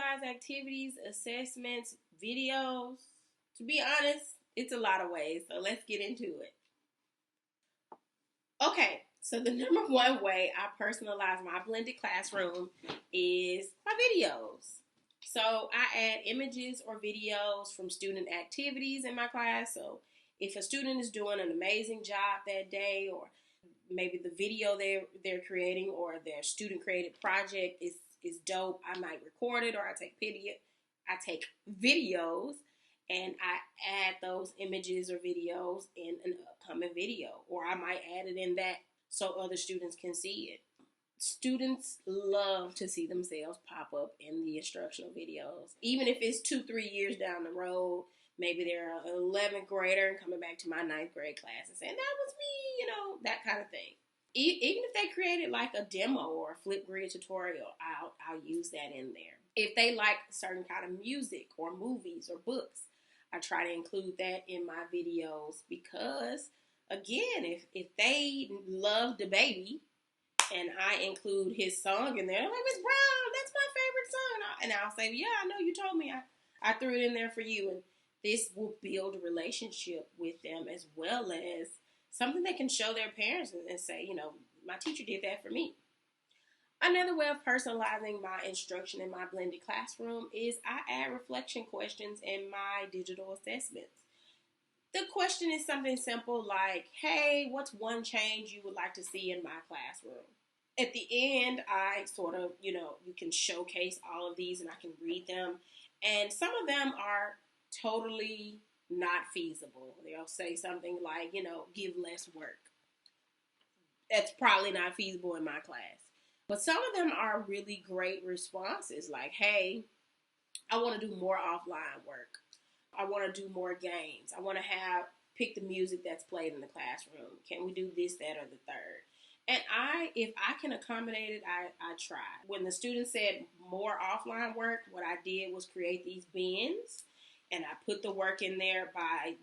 personalized activities, assessments, videos. To be honest, it's a lot of ways, so let's get into it. Okay, so the number one way I personalize my blended classroom is my videos. So I add images or videos from student activities in my class. So if a student is doing an amazing job that day, or maybe the video they're creating or their student created project is dope, I might record it, or I take videos and I add those images or videos in an upcoming video, or I might add it in that so other students can see it. Students love to see themselves pop up in the instructional videos, even if it's 2-3 years down the road. Maybe they're an 11th grader and coming back to my 9th grade class and saying, that was me, that kind of thing. Even if they created like a demo or a Flipgrid tutorial, I'll use that in there. If they like a certain kind of music or movies or books, I try to include that in my videos because, again, if they love the baby and I include his song in there, like, Miss Brown, that's my favorite song. And I'll say, yeah, I know you told me. I threw it in there for you. And this will build a relationship with them, as well as something they can show their parents and say, my teacher did that for me. Another way of personalizing my instruction in my blended classroom is I add reflection questions in my digital assessments. The question is something simple like, hey, what's one change you would like to see in my classroom? At the end, I sort of, you can showcase all of these and I can read them. And some of them are totally not feasible. They'll say something like, give less work. That's probably not feasible in my class. But some of them are really great responses like, hey, I want to do more offline work. I want to do more games. I want to pick the music that's played in the classroom. Can we do this, that, or the third? And if I can accommodate it, I try. When the students said more offline work, what I did was create these bins, and I put the work in there by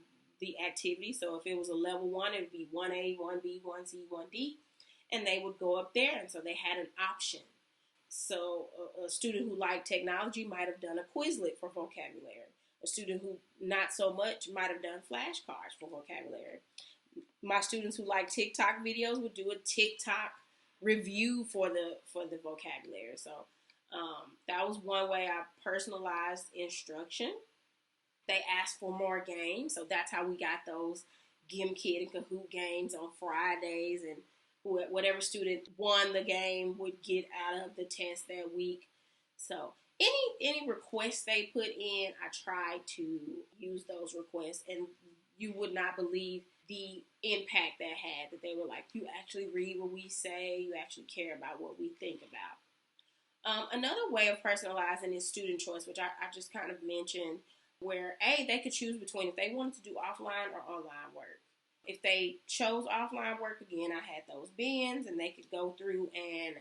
the activity. So if it was a level 1, it would be 1A, 1B, 1C, 1D, and they would go up there. And so they had an option. So a student who liked technology might have done a Quizlet for vocabulary. A student who not so much might have done flashcards for vocabulary. My students who like TikTok videos would do a TikTok review for the vocabulary. So that was one way I personalized instruction. They asked for more games, so that's how we got those Gimkit and Kahoot games on Fridays, and whatever student won the game would get out of the test that week. So any requests they put in, I try to use those requests, and you would not believe the impact that had, that they were like, you actually read what we say, you actually care about what we think about. Another way of personalizing is student choice, which I just kind of mentioned, where they could choose between if they wanted to do offline or online work. If they chose offline work, again, I had those bins, and they could go through and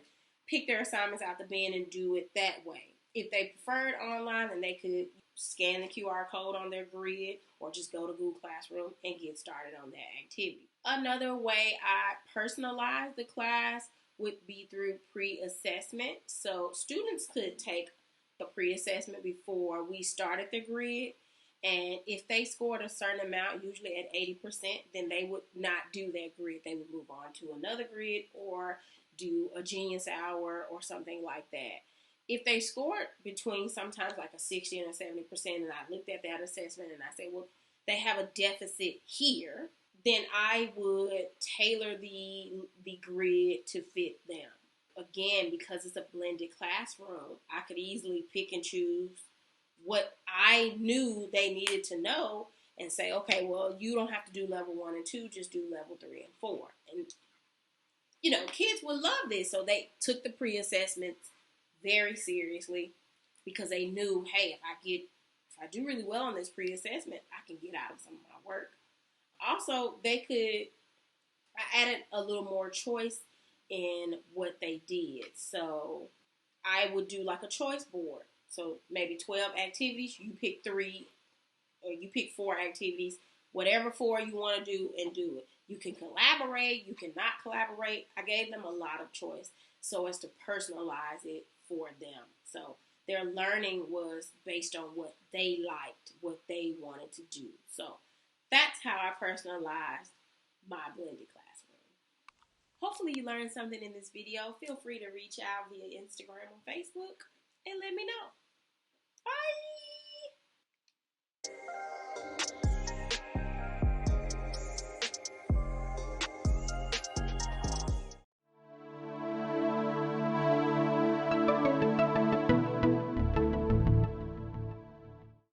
pick their assignments out the bin and do it that way. If they preferred online, then they could scan the QR code on their grid or just go to Google Classroom and get started on that activity. Another way I personalize the class would be through pre-assessment. So students could take a pre-assessment before we started the grid. And if they scored a certain amount, usually at 80%, then they would not do that grid. They would move on to another grid or do a Genius Hour or something like that. If they scored between sometimes like a 60 and a 70%, and I looked at that assessment and I said, well, they have a deficit here, then I would tailor the grid to fit them. Again, because it's a blended classroom, I could easily pick and choose what I knew they needed to know and say, okay, well, you don't have to do level 1 and 2, just do level 3 and 4. And, kids would love this. So they took the pre-assessments very seriously because they knew, hey, if I do really well on this pre-assessment, I can get out of some of my work. Also, I added a little more choice in what they did. So I would do like a choice board. So maybe 12 activities, you pick 3 or you pick 4 activities, whatever 4 you want to do, and do it. You can collaborate, you cannot collaborate. I gave them a lot of choice so as to personalize it for them. So their learning was based on what they liked, what they wanted to do. So that's how I personalized my blended classroom. Hopefully you learned something in this video. Feel free to reach out via Instagram or Facebook and let me know.